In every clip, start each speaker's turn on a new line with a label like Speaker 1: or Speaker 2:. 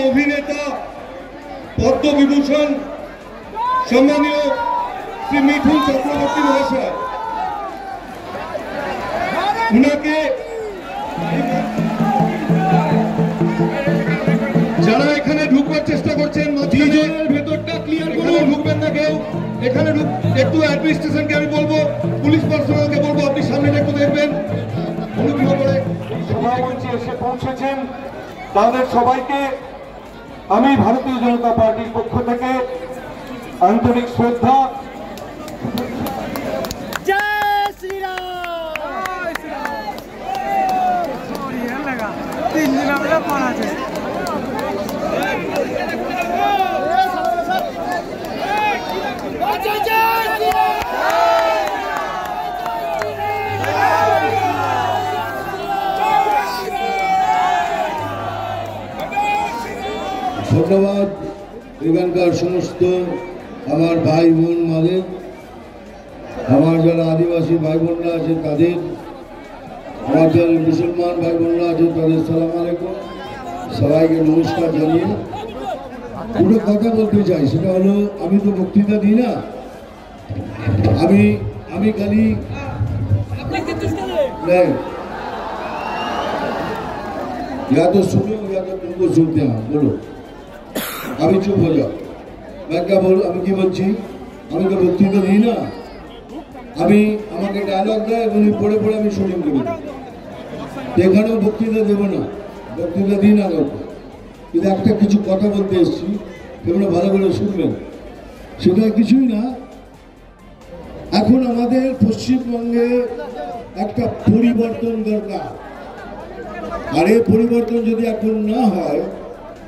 Speaker 1: অভিনেতা পদ্মবিভূষণ সম্মানীয় শ্রী মিঠুন চক্রবর্তী মহাশয়, উনাকে যারা এখানে ঢুকবার চেষ্টা করছেন ভেতরটা ক্লিয়ার করে ঢুকবেন না কেউ। এখানে একটু অ্যাডমিনিস্ট্রেশনকে আমি বলবো, পুলিশ পার্সোনালকে বলবো আপনি সামনে একটু দেখবেন অনুগ্রহ করে।
Speaker 2: সভামঞ্চে এসে পৌঁছেছেন তাদের সবাইকে আমি ভারতীয় জনতা পার্টির পক্ষ থেকে আন্তরিক শ্রদ্ধা।
Speaker 3: ধন্যবাদ এখানকার সমস্ত আমার ভাই বোন মাদের, আমার যারা আদিবাসী ভাই বোনরা আছে তাদের, আমার যারা মুসলমান ভাই বোনরা আছে তাদের সালাম আলাইকুম, সবাইকে নমস্কার জানিয়ে দুটো কথা বলতে চাই। সেটা হলো, আমি তো বক্তৃতা দিই না, আমি খালি या तो सुनो या तो तुमको सुनते हैं। बोलो, अभी चुप हो जाओ। मैं क्या बोलूं, আমি কি বলছি, আমি তো বক্তৃতা দিই না, আমি আমাকে ডায়লগ দেয় উনি পড়ে পড়ে আমি শুটিং করি। এখানেও বক্তৃতা দেবো না, বক্তৃতা দিই না কাউকে, কিন্তু একটা কিছু কথা বলতে এসেছি, তোমরা ভালো করে শুনবেন। সেটা কিছুই না, এখন আমাদের পশ্চিমবঙ্গে একটা পরিবর্তন দরকার। আর এই পরিবর্তন যদি এখন না হয়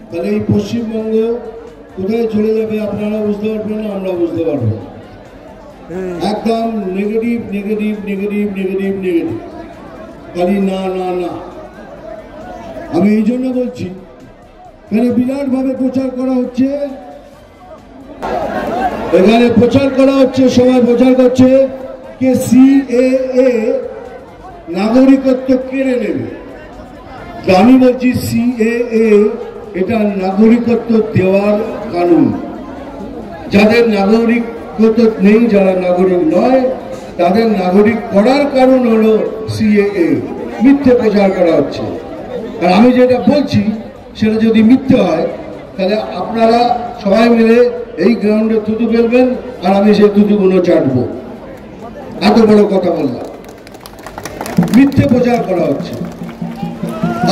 Speaker 3: তাহলে এই পশ্চিমবঙ্গ কোথায় চলে যাবে আপনারা বুঝতে পারবেন না, আমরা বুঝতে পারবো না। একদম negative negative negative negative negative, খালি না না না। আমি এই জন্য বলছি, এখানে বিরাট ভাবে প্রচার করা হচ্ছে, এখানে প্রচার করা হচ্ছে, সবাই প্রচার করছে যে সিএএ নাগরিকত্ব কেড়ে নেবে। আমি বলছি সিএএ এটা নাগরিকত্ব দেওয়ার কানুন। যাদের নাগরিকত্ব নেই, যারা নাগরিক নয়, তাদের নাগরিক করার কারণ হলো সিএএ। মিথ্যে প্রচার করা হচ্ছে। আর আমি যেটা বলছি সেটা যদি মিথ্যে হয় তাহলে আপনারা সবাই মিলে এই গ্রাউন্ডে থুতু ফেলবেন আর আমি সেই থুতুগুলো চাটবো। এত বড় কথা বললাম, মিথ্যে প্রচার করা হচ্ছে।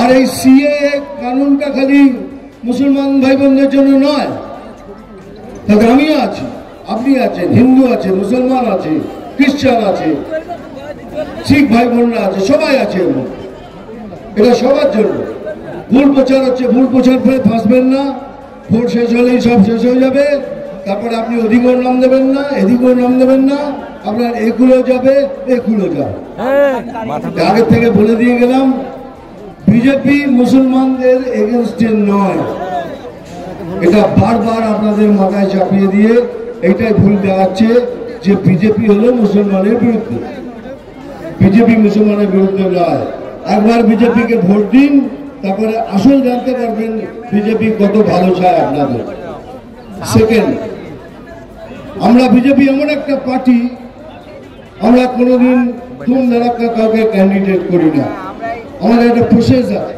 Speaker 3: আর এই সিএএ কানুনটা খালি মুসলমান ভাই বোনদের জন্য নয়, তাতে আমিও আছি, আপনি আছেন, হিন্দু আছে, মুসলমান আছে, খ্রিস্টান আছে, শিখ ভাই বোনরা আছে, সবাই আছে। এটা সবার জন্য। ভুল প্রচার হচ্ছে, ভুল প্রচার করে ফাঁসবেন না। ভোট শেষ হলেই সব শেষ হয়ে যাবে, তারপরে আপনি ওদিকেও নাম দেবেন না, এদিকেও নাম দেবেন না, আপনার এগুলো যাবে, এগুলো যাবে। আগের থেকে বলে দিয়ে গেলাম, বিজেপি মুসলমানদের এগেনস্টে নয়। এটা বারবার আপনাদের মাথায় চাপিয়ে দিয়ে এইটাই ভুল দেখাচ্ছে যে বিজেপি হলো মুসলমানের বিরুদ্ধে। বিজেপি মুসলমানের বিরুদ্ধে নয়। একবার বিজেপিকে ভোট দিন, তারপরে আসল জানতে পারবেন বিজেপি কত ভালো চায় আপনাদের। সেকেন্ড, আমরা বিজেপি এমন একটা পার্টি, আমরা কোনোদিন তুম ধারাক্কা কাউকে ক্যান্ডিডেট করি না। আমাদের একটা প্রসেস আছে,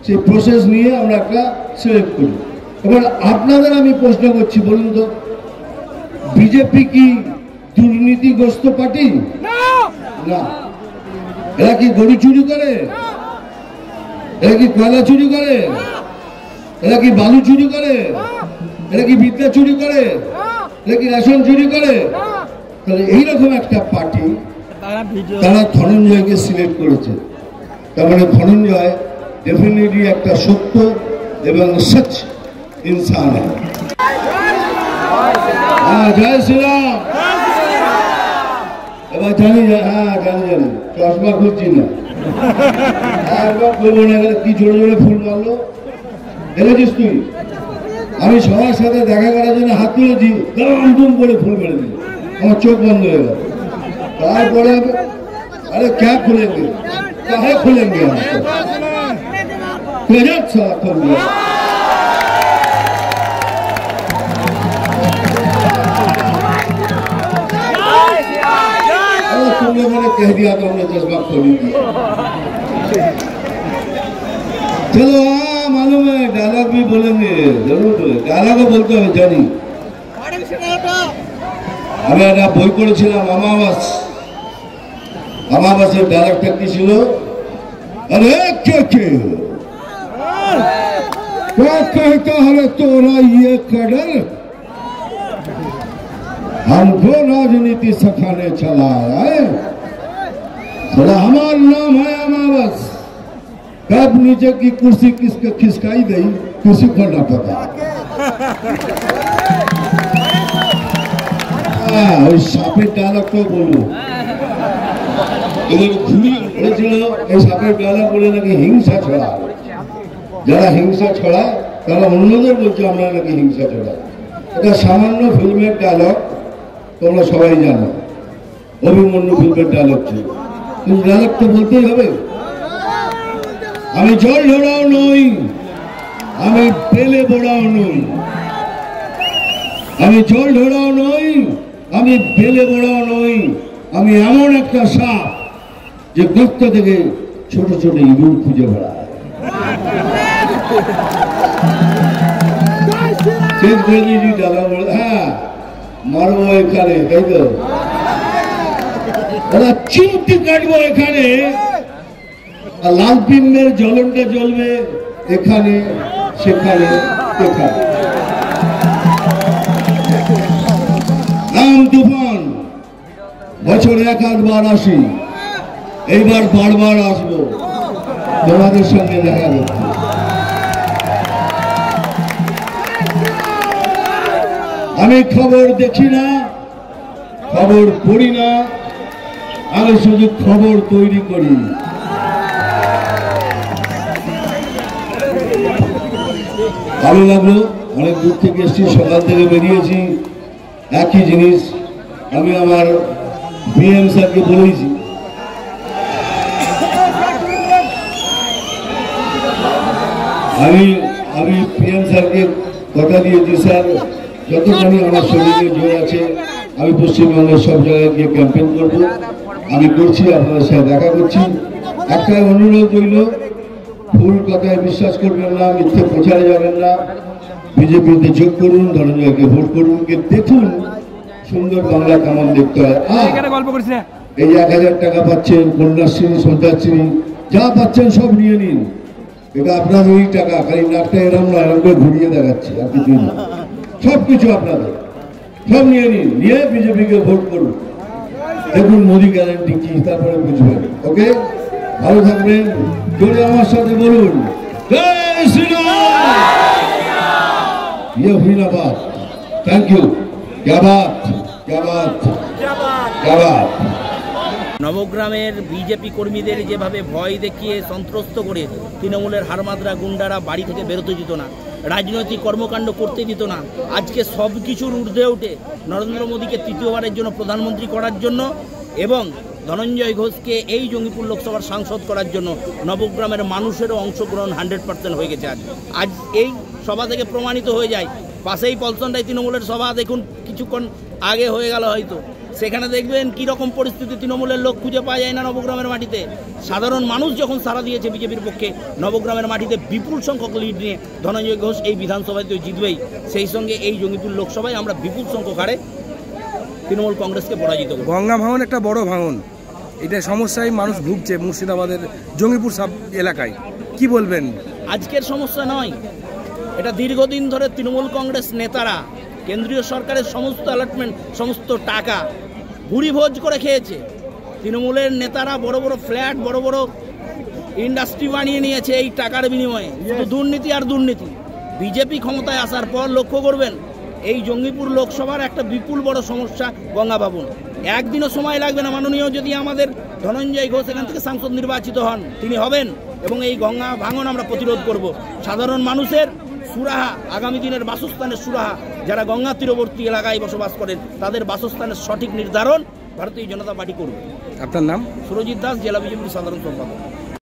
Speaker 3: সেই প্রসেস নিয়ে আমরা একটা সিলেক্ট করি। এবার আপনাদের আমি প্রশ্ন করছি, বলুন তো, বিজেপি কি দুর্নীতিগ্রস্ত পার্টি? না। এরা কি গরু চুরি করে? এরা কি কয়লা চুরি করে? এরা কি বালু চুরি করে? এরা কি বিদ্যা চুরি করে? এরা কি রেশন চুরি করে? তাহলে এইরকম একটা পার্টি তারা ধনঞ্জয়কে সিলেক্ট করেছে। তার মানে ধনঞ্জয় ডেফিনেটলি একটা সত্য এবং সচ ইনসান। হ্যাঁ, জয় শ্রীরাম। এবার জানি, হ্যাঁ জানি জানি, চশমা খুঁজছি না, একবার করবো না। কি জোরে জোরে ফুল মারলো দেখেছিস তুই? আমি সবার সাথে দেখা করার জন্য হাত তুলেছি, দুম করে ফুল মেরে দিল, আমার চোখ বন্ধ হয়ে গেল। তারপরে আরে ক্যা খুলেঙ্গে, কাহে খুলেঙ্গে, चलो हाँ मालूम है, डायलॉग भी बोलेंगे, जरूर बोले, डायलॉगও বলতে হবে জানি। আমি একটা বই পড়েছিলাম আমাবাস, আমাবাসের ডায়লগটা কি ছিল? अरे क्या कहता है तोरा ये कदर, हमको राजनीति सिखाने चला है। हमारा नाम है अमावस। कब नीचे की कुर्सी किसके खिसकाई गई किसी को न पता। ওই সাপের ডায়লগটাও বলবো। এদের ঘুরি বলেছিল এই সাপের ডায়লগ বলে নাকি হিংসা ছড়ায়, যারা হিংসা ছড়ায় তারা অন্যদের বলছে আমরা নাকি হিংসা ছড়ায়। এটা সামান্য ফিল্মের ডায়লগ, তোমরা সবাই জানো, অভিমন্যু ফিল্মের ডায়লগ ছিল, কিন্তু ডায়লগ তো বলতেই হবে। আমি জল ঢোড়াও নই, আমি পেলে বোড়াও নই, আমি জল ঢোড়াও নই, আমি পেলে বোড়াও নই, আমি এমন একটা সাপ যে গর্ত থেকে ছোট ছোট ইঁদুর খুঁজে বেড়ায়। শেষ করে দিয়েছি ডায়লগ। হ্যাঁ মারবো এখানে, তাই তো ওরা চিমটি কাটবো এখানে, আর লাল পিম্বের জ্বলনটা জ্বলবে এখানে সেখানে এখানে। নাম তুফান, বছরে এক আধবার আসি, এইবার বারবার আসবো তোমাদের সঙ্গে দেখা করতে। আমি খবর দেখি না, খবর পড়ি না, আমি শুধু খবর তৈরি করি। ভালো লাগলো, অনেক দূর থেকে এসেছি, সকাল থেকে বেরিয়েছি, একই জিনিস আমি আমার বিএম স্যারকে বলেছি। আমি পিএম স্যারকে কথা দিয়েছি, স্যার যতখানি আমার শরীরে জোর আছে আমি পশ্চিমবঙ্গের সব জায়গায় গিয়ে ক্যাম্পেইন করব, আমি করছি, আপনাদের সাথে দেখা করছি। একটাই অনুরোধ রইল, ভুল কথায় বিশ্বাস করবেন না, মিথ্যে প্রচারে যাবেন না, বিজেপিতে যোগ করুন, ধনঞ্জয়কে ভোট করুন, দেখুন সুন্দর বাংলা কেমন দেখতে হয়। এই 1000 টাকা পাচ্ছেন, কন্যাশ্রী, সন্তাশ্রী যা পাচ্ছেন সব নিয়ে নিন, এটা আপনাদেরই টাকা, খালি নাকটা এরম না এরম করে ঘুরিয়ে দেখাচ্ছে, আর কিছুই না, সবকিছু আপনাদের, সব নিয়ে নিন, নিয়ে বিজেপিকে ভোট করুন, দেখুন মোদি গ্যারান্টি কি, তারপরে বুঝবেন। ওকে, ভালো থাকবেন, জোরে আমার সাথে বলুন জয় শ্রীরাম। ये हुई ना बात, थैंक यू, क्या बात क्या बात क्या बात।
Speaker 4: নবগ্রামের বিজেপি কর্মীদের যেভাবে ভয় দেখিয়ে সন্ত্রস্ত করে তৃণমূলের হারমাদরা গুন্ডারা বাড়ি থেকে বেরোতে দিত না, রাজনৈতিক কর্মকাণ্ড করতে দিত না, আজকে সব কিছুর ঊর্ধ্বে উঠে নরেন্দ্র মোদীকে তৃতীয়বারের জন্য প্রধানমন্ত্রী করার জন্য এবং ধনঞ্জয় ঘোষকে এই জঙ্গিপুর লোকসভার সাংসদ করার জন্য নবগ্রামের মানুষেরও অংশগ্রহণ 100% হয়ে গেছে। আজ এই সভা থেকে প্রমাণিত হয়ে যায়, পাশেই পলসনটাই তৃণমূলের সভা, দেখুন কিছুক্ষণ আগে হয়ে গেল হয়তো, সেখানে দেখবেন কীরকম পরিস্থিতি, তৃণমূলের লোক খুঁজে পাওয়া যায় না নবগ্রামের মাটিতে। সাধারণ মানুষ যখন সাড়া দিয়েছে বিজেপির পক্ষে, নবগ্রামের মাটিতে বিপুল সংখ্যক লিড নিয়ে ধনঞ্জয় ঘোষ এই বিধানসভায় তো জিতবেই, সেই সঙ্গে এই জঙ্গিপুর লোকসভায় আমরা বিপুল সংখ্যক হারে তৃণমূল কংগ্রেসকে পরাজিত করব।
Speaker 5: গঙ্গা ভাঙন একটা বড় ভাঙন, এটা সমস্যায় মানুষ ভুগছে মুর্শিদাবাদের জঙ্গিপুর সাব এলাকায়, কি বলবেন?
Speaker 4: আজকের সমস্যা নয়, এটা দীর্ঘদিন ধরে তৃণমূল কংগ্রেস নেতারা কেন্দ্রীয় সরকারের সমস্ত অ্যালটমেন্ট, সমস্ত টাকা ভুরিভোজ করে খেয়েছে। তৃণমূলের নেতারা বড় বড় ফ্ল্যাট, বড় বড় ইন্ডাস্ট্রি বানিয়ে নিয়েছে এই টাকার বিনিময়ে, শুধু দুর্নীতি আর দুর্নীতি। বিজেপি ক্ষমতায় আসার পর লক্ষ্য করবেন এই জঙ্গিপুর লোকসভার একটা বিপুল বড় সমস্যা গঙ্গা ভাঙন। একদিনও সময় লাগবে না, মাননীয় যদি আমাদের ধনঞ্জয় ঘোষ এখান থেকে সাংসদ নির্বাচিত হন, তিনি হবেন এবং এই গঙ্গা ভাঙন আমরা প্রতিরোধ করব। সাধারণ মানুষের সুরাহা, আগামী দিনের বাসস্থানের সুরাহা, যারা গঙ্গা তীরবর্তী এলাকায় বসবাস করেন তাদের বাসস্থানের সঠিক নির্ধারণ ভারতীয় জনতা পার্টি করবে।
Speaker 5: আপনার নাম?
Speaker 4: সুরজিৎ দাস, জেলা বিজেপির সাধারণ সম্পাদক।